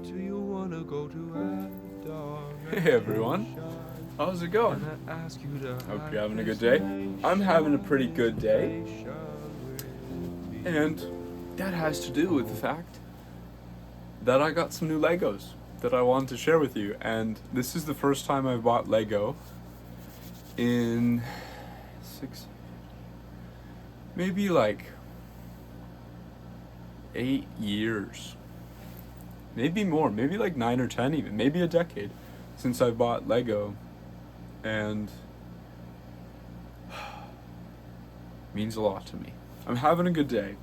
Hey everyone, how's it going? Hope you're having a good day. I'm having a pretty good day, and that has to do with the fact that I got some new Legos that I wanted to share with you, and this is the first time I've bought Lego in maybe like 8 years, maybe more, maybe like 9 or 10 even, maybe a decade since I bought Lego, and means a lot to me. I'm having a good day.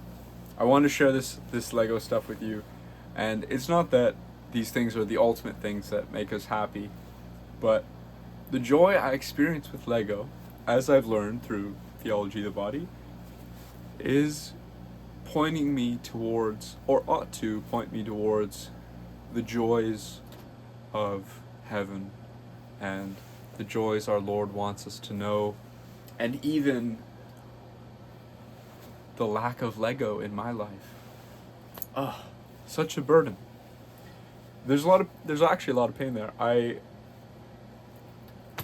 I want to share this Lego stuff with you, and it's not that these things are the ultimate things that make us happy, but the joy I experience with Lego, as I've learned through Theology, the body, is pointing me towards, or ought to point me towards, the joys of heaven and the joys our Lord wants us to know, and even the lack of Lego in my life. Such a burden. There's actually a lot of pain there. I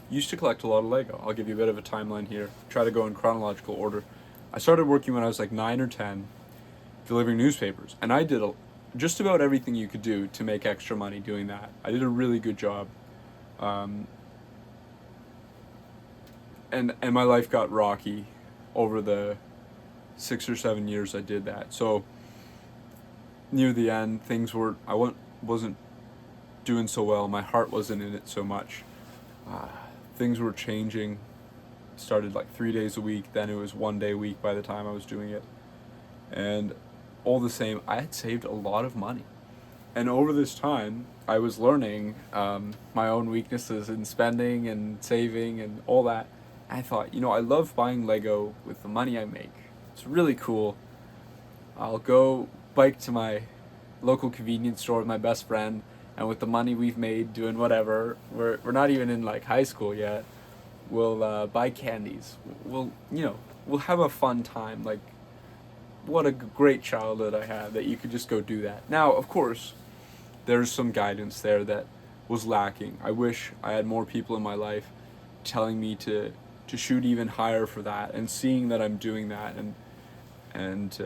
used to collect a lot of Lego. I'll give you a bit of a timeline here. Try to go in chronological order. I started working when I was like 9 or 10, delivering newspapers, and I did just about everything you could do to make extra money doing that. I did a really good job, and my life got rocky over the 6 or 7 years I did that. So near the end, I wasn't doing so well. My heart wasn't in it so much. Things were changing. Started like 3 days a week, then it was 1 day a week by the time I was doing it. And all the same, I had saved a lot of money. And over this time, I was learning my own weaknesses in spending and saving and all that. And I thought, I love buying Lego with the money I make. It's really cool. I'll go bike to my local convenience store with my best friend, and with the money we've made doing whatever, we're not even in like high school yet, we'll buy candies. We'll have a fun time. Like, what a great childhood I had that you could just go do that. Now, of course, there's some guidance there that was lacking. I wish I had more people in my life telling me to shoot even higher for that, and seeing that I'm doing that, and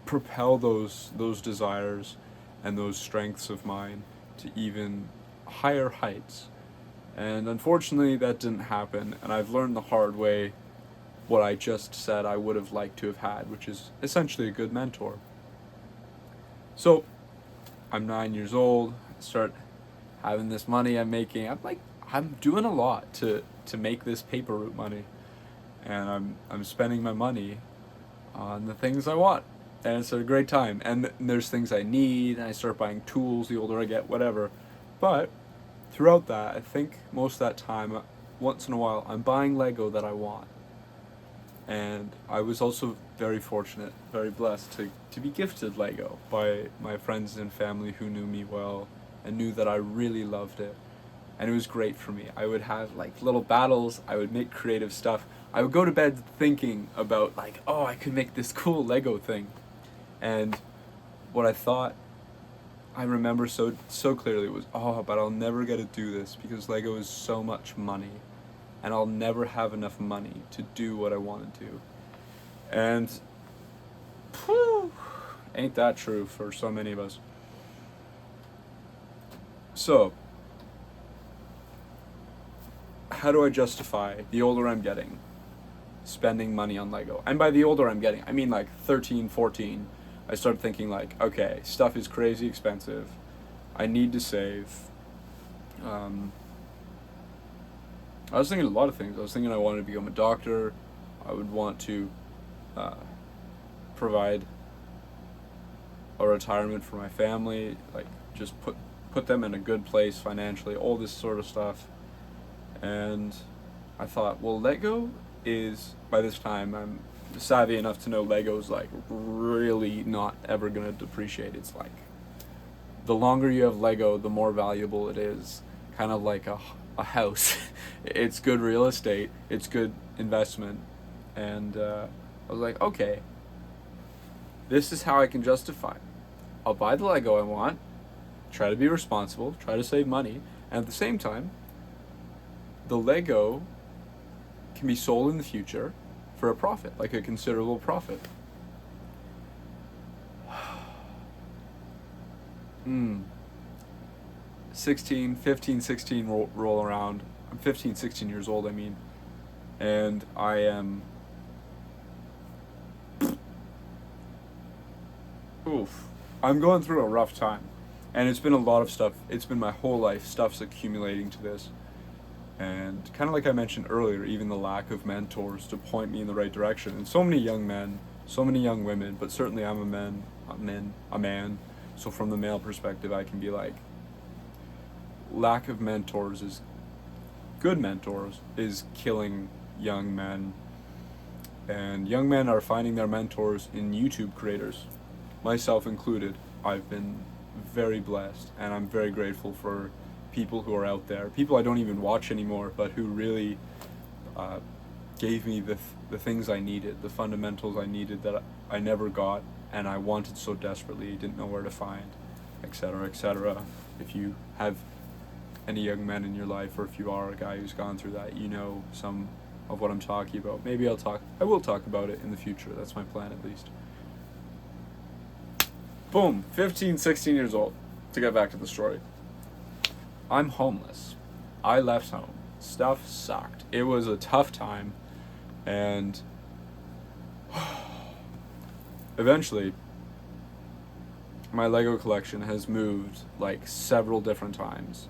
propel those desires and those strengths of mine to even higher heights. And unfortunately, that didn't happen, and I've learned the hard way what I just said I would have liked to have had, which is essentially a good mentor. So, I'm 9 years old, I start having this money I'm making. I'm doing a lot to make this paper route money, and I'm spending my money on the things I want, and it's a great time. And there's things I need, and I start buying tools the older I get, whatever. But throughout that, I think most of that time, once in a while, I'm buying Lego that I want. And I was also very fortunate, very blessed to be gifted Lego by my friends and family who knew me well and knew that I really loved it. And it was great for me. I would have like little battles, I would make creative stuff. I would go to bed thinking about like, oh, I could make this cool Lego thing. And what I remember so clearly was, but I'll never get to do this because Lego is so much money, and I'll never have enough money to do what I want to do. And ain't that true for so many of us. So, how do I justify, the older I'm getting, spending money on Lego? And by the older I'm getting, I mean like 13, 14. I started thinking like, okay, stuff is crazy expensive. I need to save. I was thinking a lot of things. I was thinking I wanted to become a doctor. I would want to provide a retirement for my family, like just put them in a good place financially, all this sort of stuff. And I thought, well, Lego is, by this time, I'm savvy enough to know Lego's like really not ever gonna depreciate. It's like the longer you have Lego, the more valuable it is. Kind of like a house. It's good real estate, it's good investment. And I was like, okay, this is how I can justify it. I'll buy the Lego I want, try to be responsible, try to save money, and at the same time, the Lego can be sold in the future for a profit, like a considerable profit. 15, 16 roll around. I'm 15, 16 years old, I mean. And I am... I'm going through a rough time. And it's been a lot of stuff. It's been my whole life. Stuff's accumulating to this. And kind of like I mentioned earlier, even the lack of mentors to point me in the right direction. And so many young men, so many young women, but certainly I'm a man. So from the male perspective, I can be like, lack of mentors is, good mentors is killing young men. And young men are finding their mentors in YouTube creators, myself included. I've been very blessed, and I'm very grateful for people who are out there, people I don't even watch anymore, but who really gave me the things I needed, the fundamentals I needed that I never got, and I wanted so desperately, didn't know where to find, etc., etc. If you have any young men in your life, or if you are a guy who's gone through that, you know some of what I'm talking about. Maybe I will talk about it in the future. That's my plan, at least. Boom, 15, 16 years old, to get back to the story. I'm homeless. I left home. Stuff sucked. It was a tough time, and eventually my Lego collection has moved like several different times.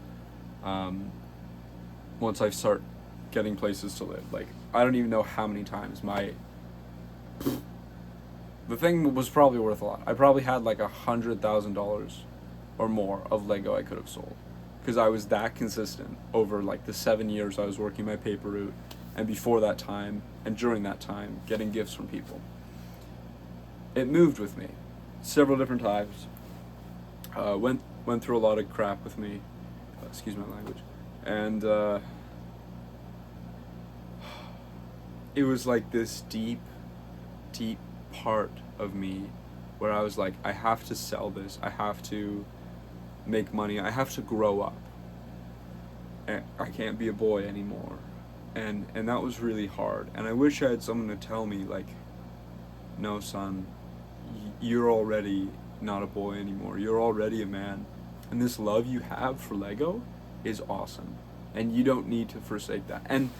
Once I start getting places to live, like I don't even know how many times. The thing was probably worth a lot. I probably had like $100,000 or more of Lego I could have sold, because I was that consistent over like the 7 years I was working my paper route, and before that time and during that time getting gifts from people. It moved with me several different times. Went through a lot of crap with me. Excuse my language. And it was like this deep part of me where I was like, I have to sell this. I have to make money. I have to grow up. And I can't be a boy anymore. And that was really hard. And I wish I had someone to tell me, like, no, son, you're already not a boy anymore. You're already a man. And this love you have for Lego is awesome. And you don't need to forsake that. And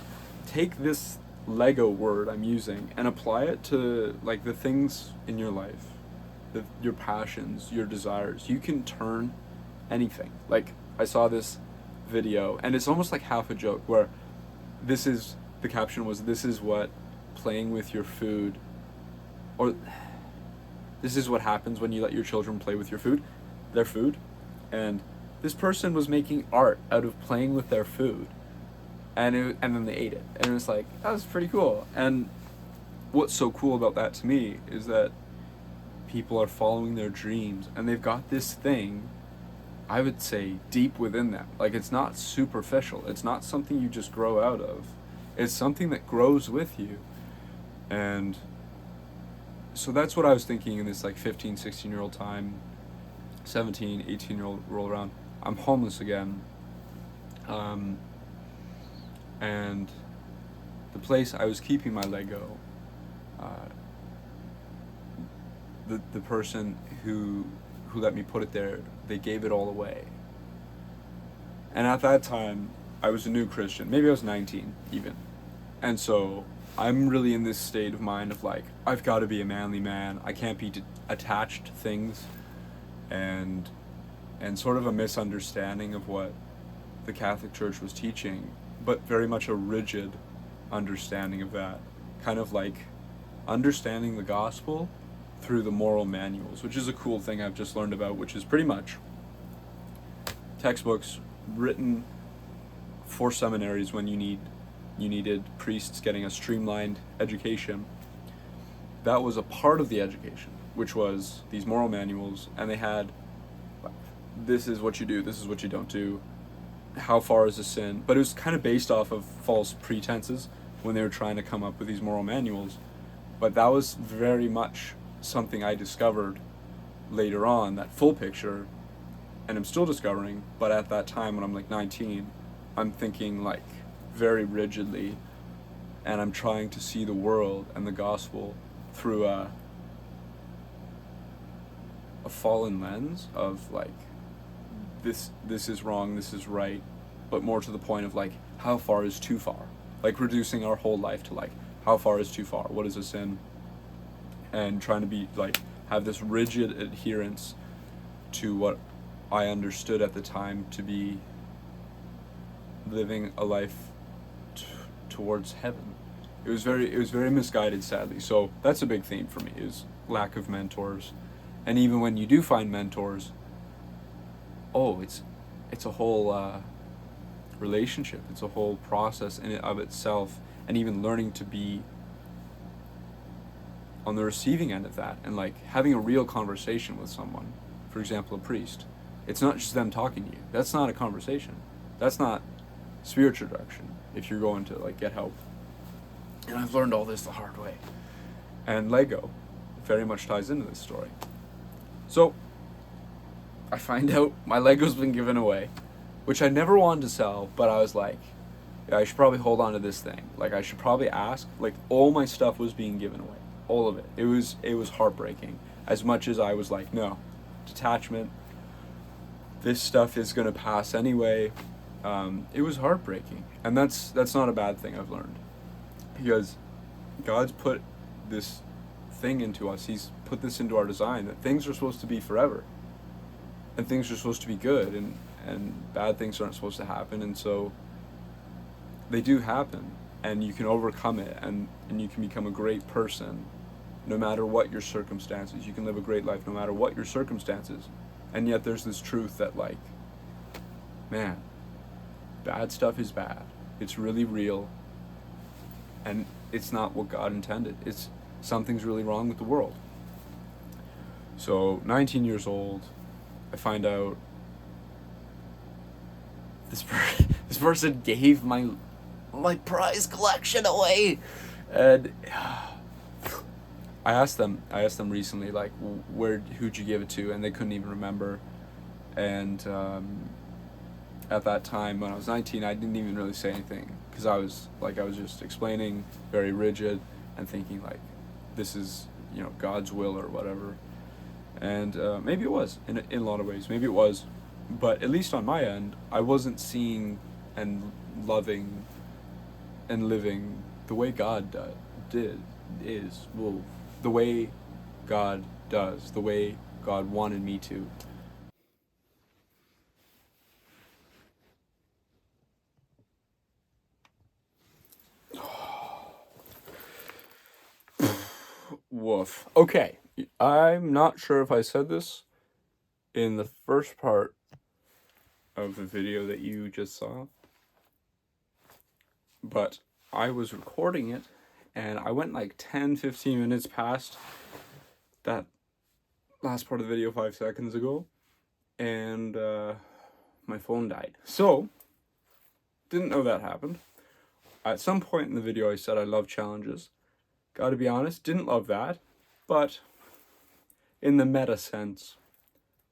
take this Lego word I'm using and apply it to like the things in your life, your passions, your desires. You can turn anything. Like I saw this video, and it's almost like half a joke, where the caption was, this is what playing with your food, or this is what happens when you let your children play with their food. And this person was making art out of playing with their food, and then they ate it, and it was like, that was pretty cool. And what's so cool about that to me is that people are following their dreams, and they've got this thing, I would say, deep within them. Like, it's not superficial. It's not something you just grow out of. It's something that grows with you. And so that's what I was thinking in this like 15, 16-year-old time, 17, 18-year-old roll around. I'm homeless again. And the place I was keeping my Lego, the person who let me put it there, they gave it all away. And at that time, I was a new Christian. Maybe I was 19 even. And so I'm really in this state of mind of like, I've got to be a manly man. I can't be attached to things, and sort of a misunderstanding of what the Catholic Church was teaching, but very much a rigid understanding of that. Kind of like understanding the gospel through the moral manuals, which is a cool thing I've just learned about, which is pretty much textbooks written for seminaries when you needed priests getting a streamlined education. That was a part of the education, which was these moral manuals, and they had, this is what you do, this is what you don't do, how far is a sin, but it was kind of based off of false pretenses when they were trying to come up with these moral manuals. But that was very much something I discovered later on, that full picture, and I'm still discovering, but at that time when I'm like 19, I'm thinking like very rigidly, and I'm trying to see the world and the gospel through a fallen lens of like, this is wrong, this is right, but more to the point of like, how far is too far? Like reducing our whole life to like, how far is too far? What is a sin? And trying to be like, have this rigid adherence to what I understood at the time to be living a life towards heaven. It was very misguided, sadly. So that's a big theme for me, is lack of mentors. And even when you do find mentors, it's a whole relationship. It's a whole process in and of itself, and even learning to be on the receiving end of that, and like having a real conversation with someone, for example a priest. It's not just them talking to you. That's not a conversation. That's not spiritual direction if you're going to like get help. And I've learned all this the hard way. And Lego very much ties into this story. So I find out my Lego's been given away, which I never wanted to sell, but I was like, yeah, I should probably hold on to this thing. Like I should probably ask. Like all my stuff was being given away. All of it. It was heartbreaking. As much as I was like, no, detachment, this stuff is gonna pass anyway. It was heartbreaking. And that's not a bad thing, I've learned. Because God's put this thing into us. He's put this into our design, that things are supposed to be forever. And things are supposed to be good, and bad things aren't supposed to happen, and so they do happen, and you can overcome it, and you can become a great person no matter what your circumstances. You can live a great life no matter what your circumstances. And yet there's this truth that like, man, bad stuff is bad. It's really real, and it's not what God intended. It's something's really wrong with the world. So 19 years old, I find out this person gave my prize collection away, and I asked them recently, like, who'd you give it to, and they couldn't even remember. And at that time when I was 19, I didn't even really say anything, because I was just explaining, very rigid, and thinking like, this is God's will or whatever. And maybe it was in a lot of ways, maybe it was, but at least on my end, I wasn't seeing and loving and living the way God the way God does, the way God wanted me to. Woof. Okay, I'm not sure if I said this in the first part of the video that you just saw, but I was recording it, and I went like 10-15 minutes past that last part of the video 5 seconds ago, and my phone died. So, didn't know that happened. At some point in the video I said I love challenges. Gotta be honest, didn't love that, but in the meta sense,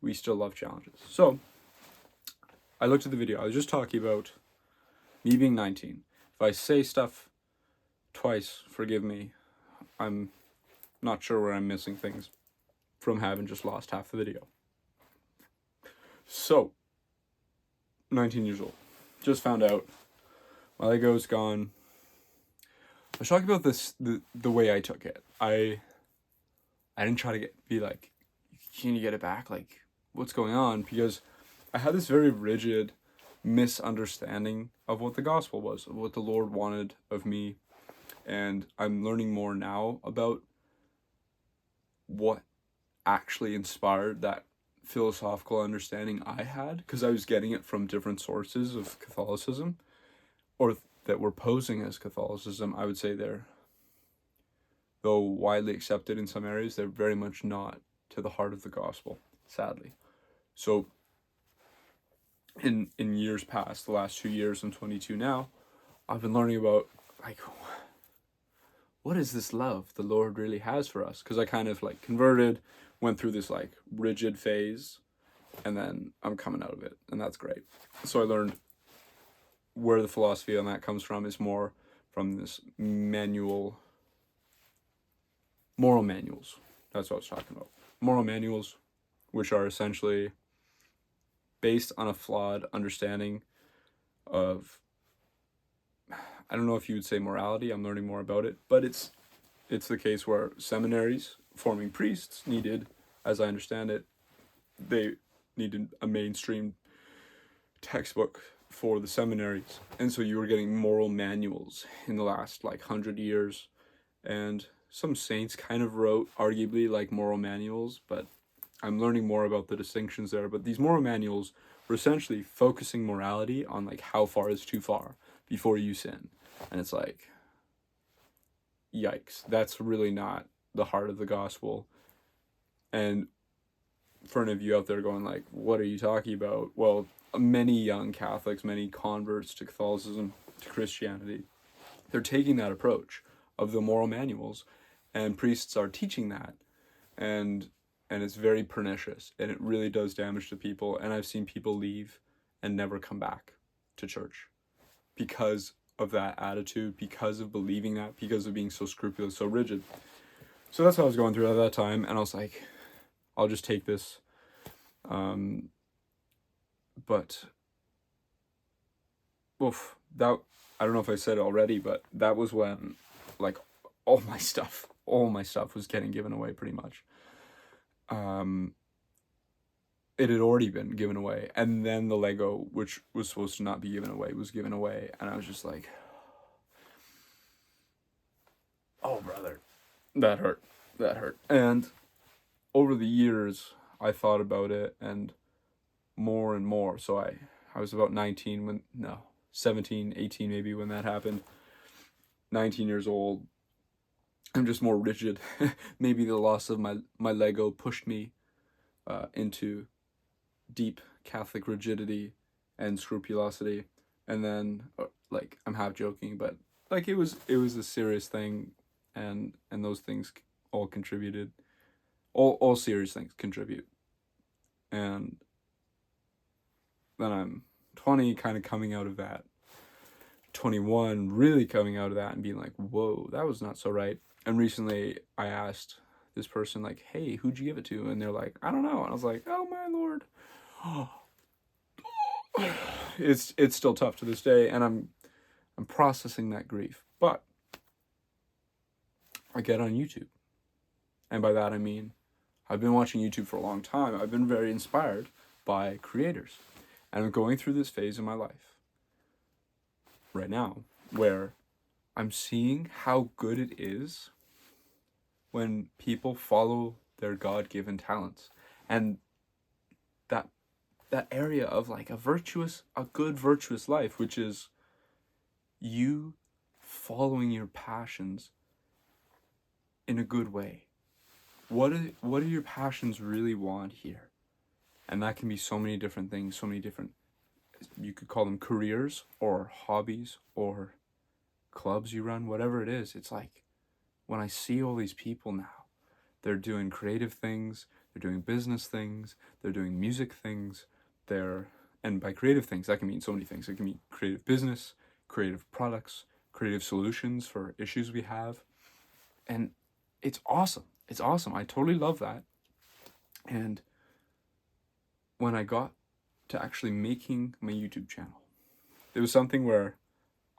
we still love challenges. So, I looked at the video. I was just talking about me being 19. If I say stuff twice, forgive me. I'm not sure where I'm missing things from having just lost half the video. So, 19 years old. Just found out my Lego's gone. I was talking about this, the way I took it. I didn't try to be like, can you get it back? Like, what's going on? Because I had this very rigid misunderstanding of what the gospel was, of what the Lord wanted of me. And I'm learning more now about what actually inspired that philosophical understanding I had, because I was getting it from different sources of Catholicism, or that were posing as Catholicism. I would say though widely accepted in some areas, they're very much not to the heart of the gospel, sadly. So in years past, the last 2 years, I'm 22 now, I've been learning about like, what is this love the Lord really has for us? Because I kind of like converted, went through this like rigid phase, and then I'm coming out of it, and that's great. So I learned where the philosophy on that comes from is more from this moral manuals. That's what I was talking about. Moral manuals, which are essentially based on a flawed understanding of, I don't know if you would say morality, I'm learning more about it, but it's the case where seminaries forming priests needed, as I understand it, they needed a mainstream textbook for the seminaries, and so you were getting moral manuals in the last like 100 years, and some saints kind of wrote arguably like moral manuals, but I'm learning more about the distinctions there. But these moral manuals were essentially focusing morality on like how far is too far before you sin, and it's like, yikes, that's really not the heart of the gospel. And for any of you out there going like, what are you talking about? Well, many young Catholics, many converts to Catholicism, to Christianity, they're taking that approach of the moral manuals, and priests are teaching that, and it's very pernicious, and it really does damage to people. And I've seen people leave and never come back to church because of that attitude, because of believing that, because of being so scrupulous, so rigid. So that's what I was going through at that time, and I was like, I'll just take this. But that, I don't know if I said it already, but that was when like all my stuff was getting given away pretty much. It had already been given away, and then the Lego, which was supposed to not be given away, was given away, and I was just like, oh brother, that hurt. And over the years I thought about it, and more. So I was about 17, 18 maybe when that happened. 19 years old. I'm just more rigid. Maybe the loss of my Lego pushed me into deep Catholic rigidity and scrupulosity. And then like, I'm half joking, but like it was a serious thing, and those things all contributed. All serious things contribute. And then I'm 20, kind of coming out of that. 21, really coming out of that and being like, whoa, that was not so right. And recently I asked this person like, hey, who'd you give it to? And they're like, I don't know. And I was like, oh my Lord. It's still tough to this day, and I'm processing that grief. But I get on YouTube. And by that I mean, I've been watching YouTube for a long time. I've been very inspired by creators. And I'm going through this phase in my life right now where I'm seeing how good it is when people follow their God-given talents. And that area of like a good virtuous life, which is you following your passions in a good way. What do your passions really want here? And that can be so many different things, so many different, you could call them careers or hobbies or clubs you run, whatever it is. It's like, when I see all these people now, they're doing creative things, they're doing business things, they're doing music things, and by creative things, that can mean so many things. It can mean creative business, creative products, creative solutions for issues we have. And it's awesome. It's awesome. I totally love that. And when I got to actually making my YouTube channel, it was something where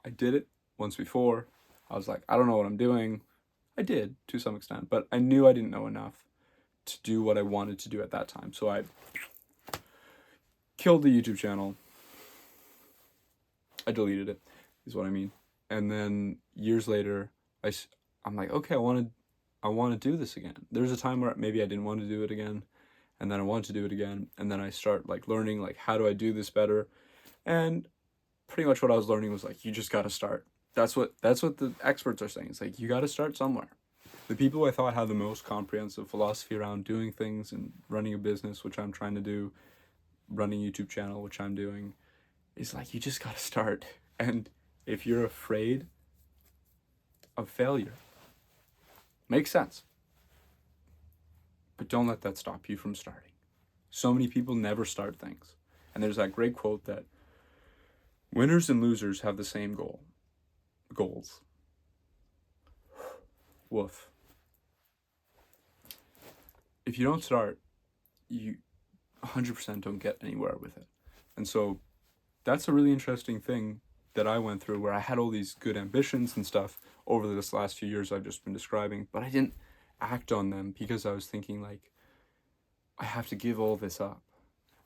I did it once before. I was like, I don't know what I'm doing. I did to some extent, but I knew I didn't know enough to do what I wanted to do at that time. So I killed the YouTube channel. I deleted it, is what I mean. And then years later, I'm like, okay, I want to do this again. There's a time where maybe I didn't want to do it again, and then I want to do it again, and then I start like learning like, how do I do this better? And pretty much what I was learning was like, you just got to start. That's what the experts are saying. It's like, you got to start somewhere. The people I thought had the most comprehensive philosophy around doing things and running a business, which I'm trying to do, running a YouTube channel, which I'm doing, is like, you just got to start. And if you're afraid of failure, makes sense. But don't let that stop you from starting. So many people never start things. And there's that great quote that winners and losers have the same goals. Woof. If you don't start, you 100% don't get anywhere with it. And so that's a really interesting thing that I went through, where I had all these good ambitions and stuff over this last few years I've just been describing, but I didn't act on them because I was thinking like, I have to give all this up.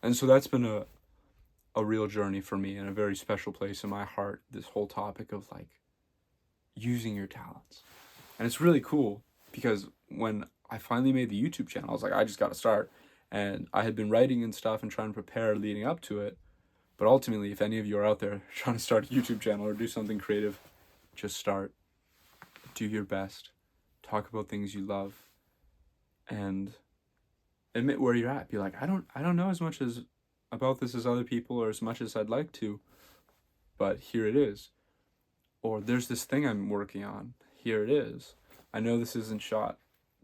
And so that's been a real journey for me, and a very special place in my heart, this whole topic of like using your talents. And it's really cool because when I finally made the YouTube channel, I was like, I just got to start. And I had been writing and stuff and trying to prepare leading up to it. But ultimately, if any of you are out there trying to start a YouTube channel or do something creative, just start. Do your best. Talk about things you love. And admit where you're at. Be like, I don't know as much as about this as other people, or as much as I'd like to, but here it is. Or there's this thing I'm working on. Here it is. I know this isn't shot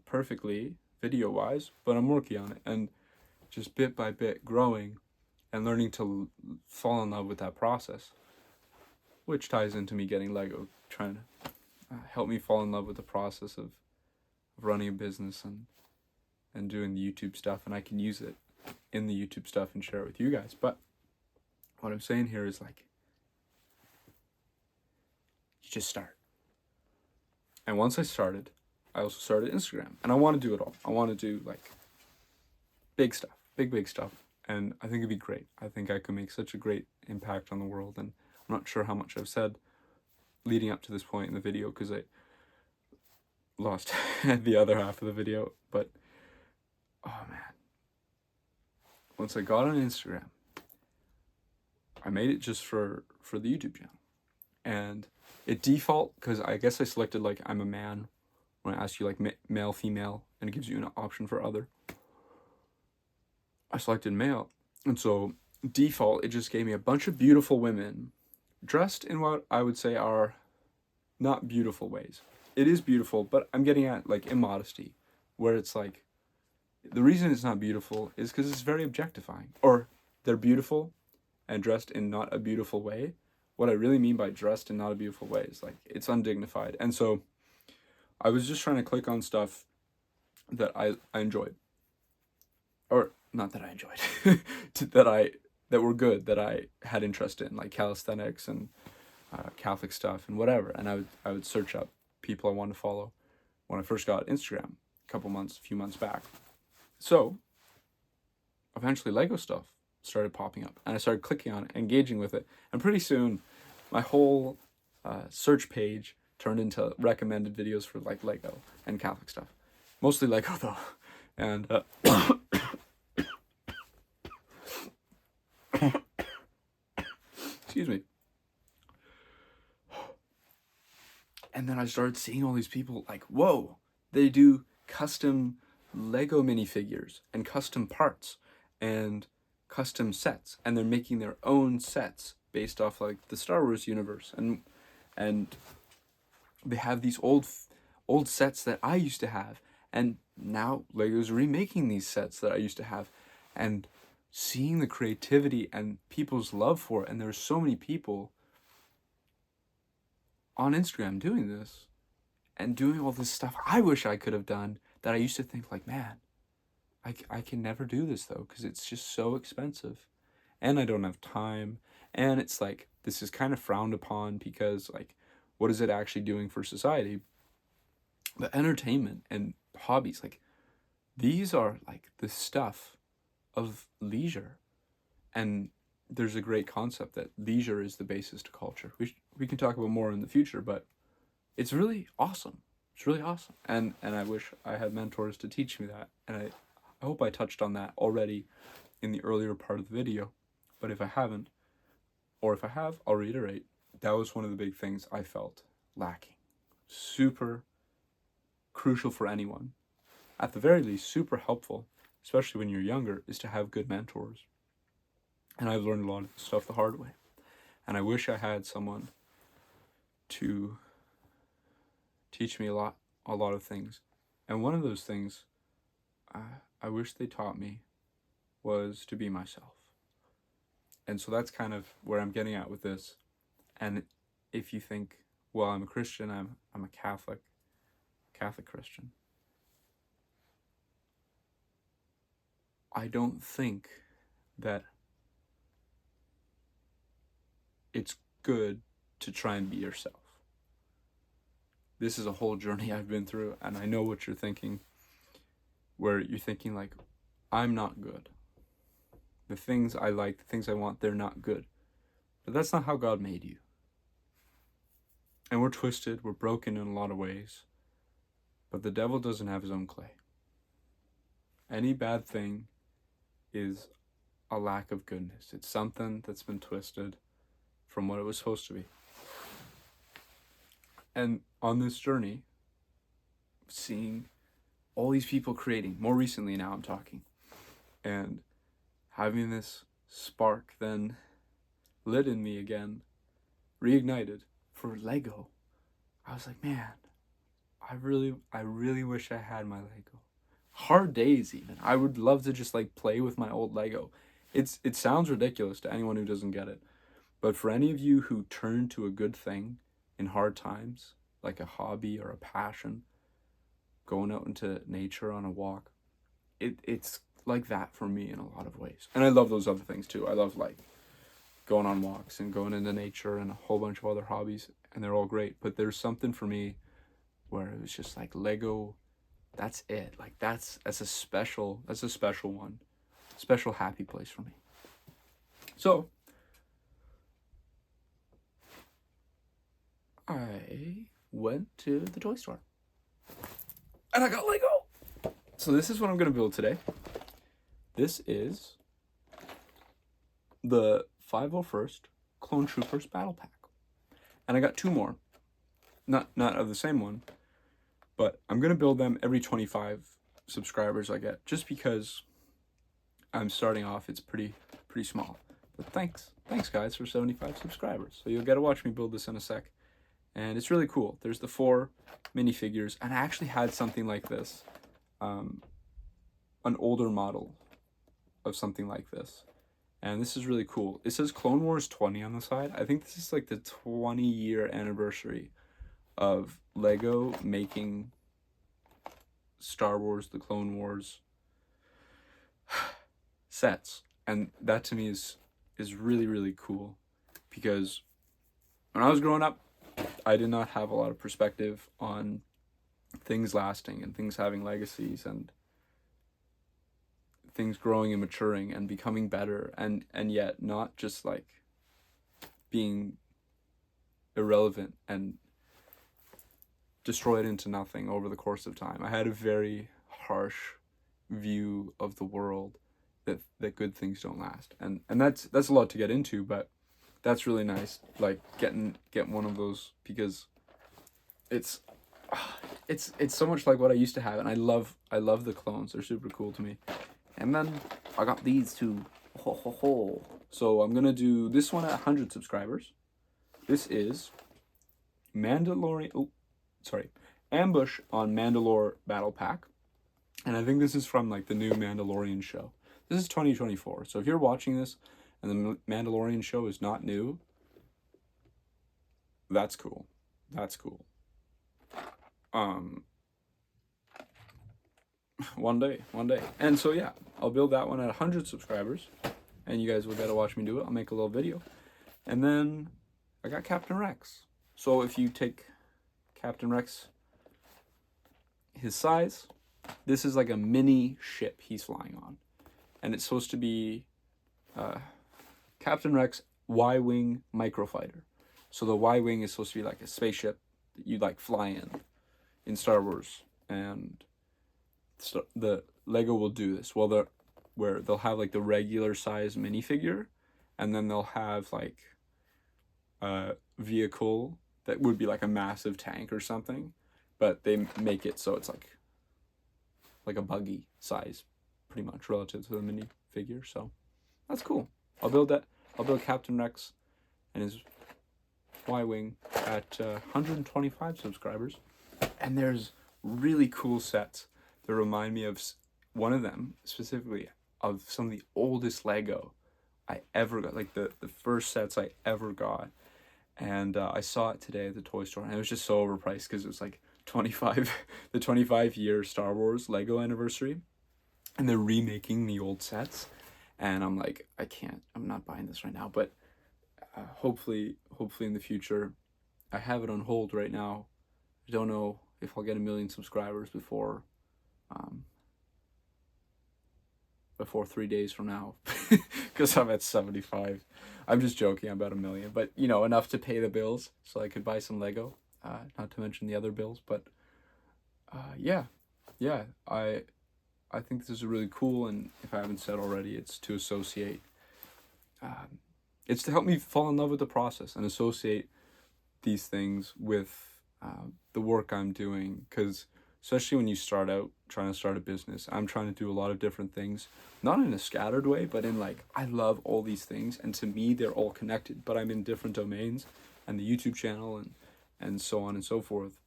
perfectly video-wise, but I'm working on it. And just bit by bit growing and learning to fall in love with that process, which ties into me getting Lego, trying to help me fall in love with the process of running a business and doing the YouTube stuff. And I can use it in the YouTube stuff and share it with you guys. But what I'm saying here is like, you just start. And once I started, I also started Instagram, and I want to do it all. I want to do like big stuff, big stuff. And I think it'd be great. I think I could make such a great impact on the world. And I'm not sure how much I've said leading up to this point in the video, because I lost the other half of the video. But oh man, once I got on Instagram, I made it just for the YouTube channel. And it default, because I guess I selected like I'm a man when I ask you like male, female, and it gives you an option for other. I selected male, and so default, it just gave me a bunch of beautiful women dressed in what I would say are not beautiful ways. It is beautiful, but I'm getting at like immodesty, where it's like, the reason it's not beautiful is because it's very objectifying. Or they're beautiful and dressed in not a beautiful way. What I really mean by dressed in not a beautiful way is like, it's undignified. And so I was just trying to click on stuff that I enjoyed. Or not that I enjoyed, that were good, that I had interest in, like calisthenics and Catholic stuff and whatever. And I would search up people I wanted to follow when I first got Instagram a few months back. So eventually Lego stuff started popping up, and I started clicking on it, engaging with it, and pretty soon my whole search page turned into recommended videos for like Lego and Catholic stuff. Mostly Lego though. And excuse me. And then I started seeing all these people like, whoa, they do custom Lego minifigures and custom parts and custom sets, and they're making their own sets based off like the Star Wars universe, and they have these old sets that I used to have, and now Lego's remaking these sets that I used to have, and seeing the creativity and people's love for it. And there's so many people on Instagram doing this and doing all this stuff I wish I could have done, that I used to think like, man, I can never do this though, because it's just so expensive and I don't have time. And it's like, this is kind of frowned upon because like, what is it actually doing for society? But entertainment and hobbies, like these are like the stuff of leisure. And there's a great concept that leisure is the basis to culture. We can talk about more in the future, but it's really awesome. It's really awesome. And I wish I had mentors to teach me that. And I hope I touched on that already in the earlier part of the video. But if I haven't, or if I have, I'll reiterate. That was one of the big things I felt lacking. Super crucial for anyone. At the very least, super helpful, especially when you're younger, is to have good mentors. And I've learned a lot of stuff the hard way. And I wish I had someone to teach me a lot of things. And one of those things, I wish they taught me was to be myself. And so that's kind of where I'm getting at with this. And if you think, well, I'm a Christian, I'm a Catholic Christian. I don't think that it's good to try and be yourself. This is a whole journey I've been through, and I know what you're thinking, where you're thinking like, I'm not good. The things I like, the things I want, they're not good. But that's not how God made you. And we're twisted, we're broken in a lot of ways, but the devil doesn't have his own clay. Any bad thing is a lack of goodness. It's something that's been twisted from what it was supposed to be. And on this journey, seeing all these people creating, more recently now I'm talking, and having this spark then lit in me again, reignited for Lego. I was like, man, I really wish I had my Lego. Hard days even. I would love to just like play with my old Lego. It sounds ridiculous to anyone who doesn't get it. But for any of you who turn to a good thing in hard times, like a hobby or a passion, going out into nature on a walk, it's like that for me in a lot of ways. And I love those other things too. I love like going on walks and going into nature and a whole bunch of other hobbies, and they're all great. But there's something for me where it was just like Lego, that's it. Like that's a special one. Special happy place for me. So I went to the toy store and I got Lego. So this is what I'm going to build today. This is the 501st Clone Troopers Battle Pack. And I got two more. Not of the same one, but I'm going to build them every 25 subscribers I get, just because I'm starting off, it's pretty small. But thanks guys for 75 subscribers. So you'll get to watch me build this in a sec. And it's really cool. There's the 4 minifigures, and I actually had something like this, an older model of something like this. And this is really cool. It says Clone Wars 20 on the side. I think this is like the 20-year anniversary of Lego making Star Wars, the Clone Wars sets. And that to me is really, really cool, because when I was growing up, I did not have a lot of perspective on things lasting and things having legacies and things growing and maturing and becoming better, and yet not just like being irrelevant and destroyed into nothing over the course of time. I had a very harsh view of the world, that good things don't last, and that's a lot to get into, but that's really nice, like getting one of those, because it's so much like what I used to have, and I love the clones. They're super cool to me. And then I got these two. So I'm gonna do this one at 100 subscribers. This is Ambush on Mandalore Battle Pack, and I think this is from like the new Mandalorian show. This is 2024. So if you're watching this and the Mandalorian show is not new, that's cool. That's cool. One day. And so yeah, I'll build that one at 100 subscribers, and you guys will get to watch me do it. I'll make a little video. And then I got Captain Rex. So if you take Captain Rex, his size, this is like a mini ship he's flying on. And it's supposed to be Captain Rex Y-Wing microfighter. So the Y-Wing is supposed to be like a spaceship that you like fly in Star Wars. And so the Lego will do this. Well, where they'll have like the regular size minifigure, and then they'll have like a vehicle that would be like a massive tank or something, but they make it so it's like a buggy size, pretty much, relative to the minifigure. So that's cool. I'll build Captain Rex and his Y-Wing at 125 subscribers. And there's really cool sets that remind me of one of them specifically. of some of the oldest Lego I ever got, like the first sets I ever got. And I saw it today at the toy store, and it was just so overpriced because it was like 25, the 25-year Star Wars Lego anniversary, and they're remaking the old sets. And I'm like, I'm not buying this right now, but hopefully in the future. I have it on hold right now. I don't know if I'll get 1 million subscribers before 3 days from now, because I'm at 75. I'm just joking, I'm about 1 million, but you know, enough to pay the bills so I could buy some Lego, not to mention the other bills. But yeah, I think this is really cool, and if I haven't said already, it's to associate, it's to help me fall in love with the process and associate these things with the work I'm doing, because especially when you start out trying to start a business, I'm trying to do a lot of different things, not in a scattered way, but in like, I love all these things, and to me they're all connected, but I'm in different domains, and the YouTube channel and so on and so forth.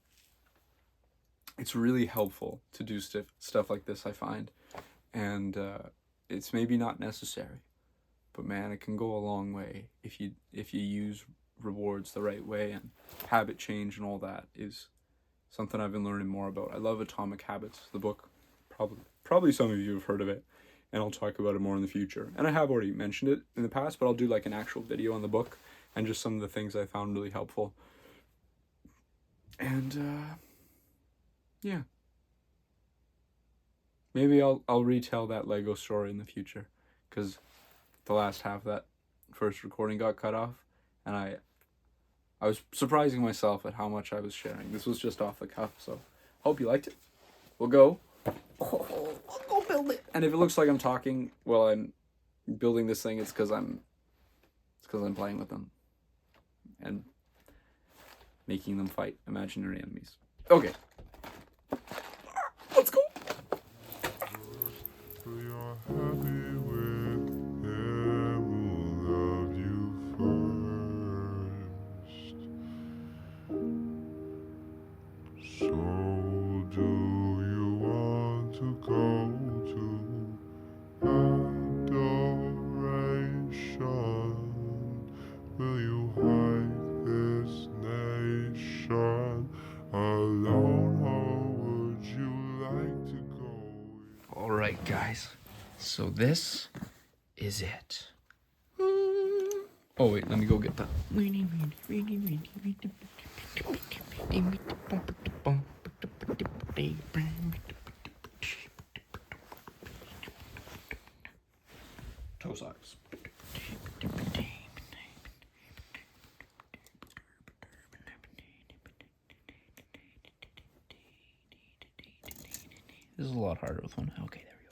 It's really helpful to do stuff like this, I find, and it's maybe not necessary, but man, it can go a long way if you use rewards the right way, and habit change and all that is something I've been learning more about. I love Atomic Habits, the book. Probably some of you have heard of it, and I'll talk about it more in the future. And I have already mentioned it in the past, but I'll do like an actual video on the book and just some of the things I found really helpful. And yeah, maybe I'll retell that Lego story in the future, because the last half of that first recording got cut off, and I was surprising myself at how much I was sharing. This was just off the cuff, so hope you liked it. We'll go. I'll go build it. And if it looks like I'm talking while I'm building this thing, it's because I'm playing with them and making them fight imaginary enemies. Okay. Let's go. Alright guys, so this is it. Oh wait, let me go get that. Toe socks. This is a lot harder with one. Okay, there we go.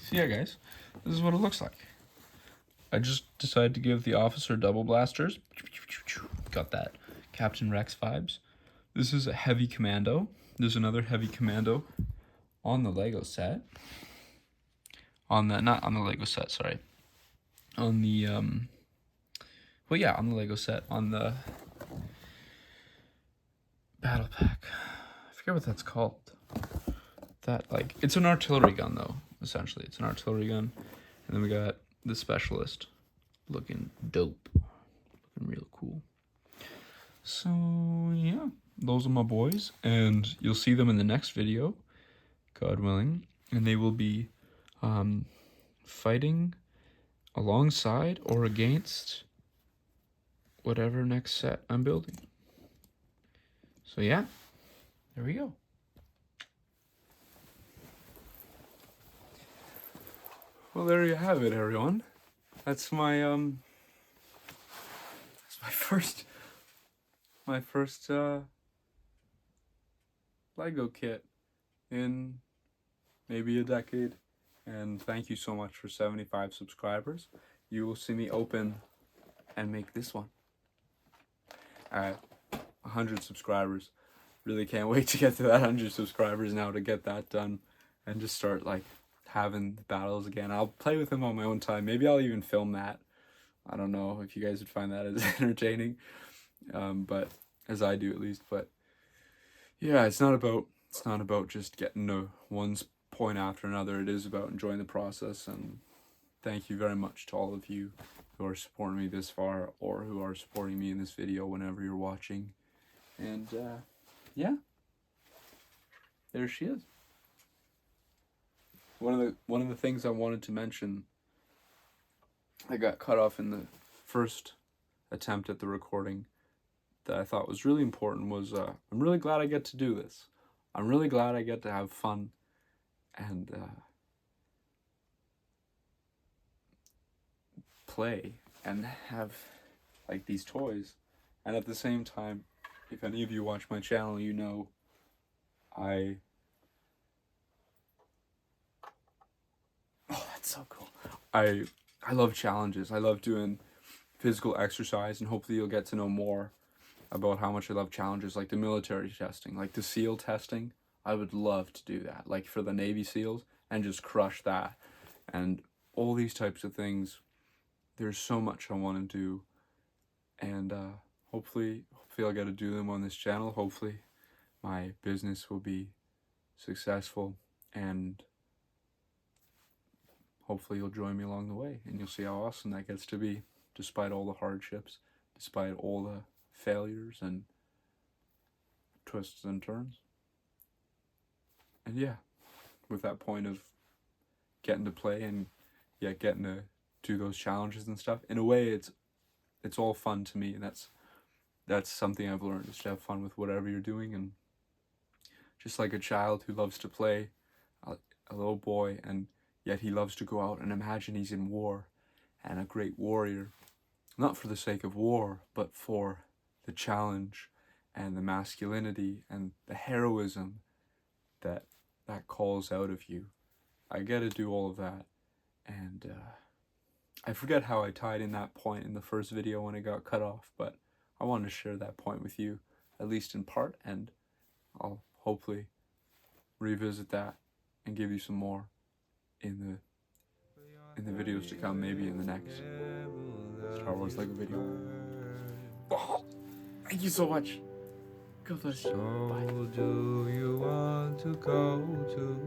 So yeah, guys, this is what it looks like. I just decided to give the officer double blasters. Got that Captain Rex vibes. This is a heavy commando. There's another heavy commando on the Lego set. Not on the Lego set, sorry. On the well, yeah, on the Lego set, on the battle pack. I forget what that's called. That, like, it's an artillery gun, though, essentially. It's an artillery gun. And then we got the specialist looking dope. Looking real cool. So, yeah, those are my boys. And you'll see them in the next video, God willing. And they will be fighting alongside or against whatever next set I'm building. So yeah, there we go. Well, there you have it, everyone. That's my first Lego kit in maybe a decade. And thank you so much for 75 subscribers. You will see me open and make this one at 100 subscribers. Really can't wait to get to that 100 subscribers now, to get that done and just start like having the battles again. I'll play with them on my own time. Maybe I'll even film that. I don't know if you guys would find that as entertaining. But as I do at least. But yeah, it's not about just getting to one point after another. It is about enjoying the process. And thank you very much to all of you who are supporting me this far, or who are supporting me in this video whenever you're watching. And yeah, there she is. One of the things I wanted to mention, I got cut off in the first attempt at the recording, that I thought was really important was, I'm really glad I get to do this. I'm really glad I get to have fun and play and have like these toys. And at the same time, if any of you watch my channel, you know oh, that's so cool. I love challenges. I love doing physical exercise, and hopefully you'll get to know more about how much I love challenges, like the military testing, like the SEAL testing. I would love to do that, like for the Navy SEALs, and just crush that. And all these types of things, there's so much I want to do, and hopefully I'll get to do them on this channel. Hopefully my business will be successful, and hopefully you'll join me along the way, and you'll see how awesome that gets to be, despite all the hardships, despite all the failures and twists and turns. And yeah, with that point of getting to play and yet getting to do those challenges and stuff, in a way it's all fun to me, and that's something I've learned, is to have fun with whatever you're doing. And just like a child who loves to play, a little boy, and yet he loves to go out and imagine he's in war and a great warrior, not for the sake of war, but for the challenge and the masculinity and the heroism that calls out of you. I get to do all of that, and I forget how I tied in that point in the first video when it got cut off, but I wanted to share that point with you, at least in part, and I'll hopefully revisit that and give you some more in the videos to come, maybe in the next Star Wars LEGO video. Oh, thank you so much. God bless you. Bye. So do you want to go to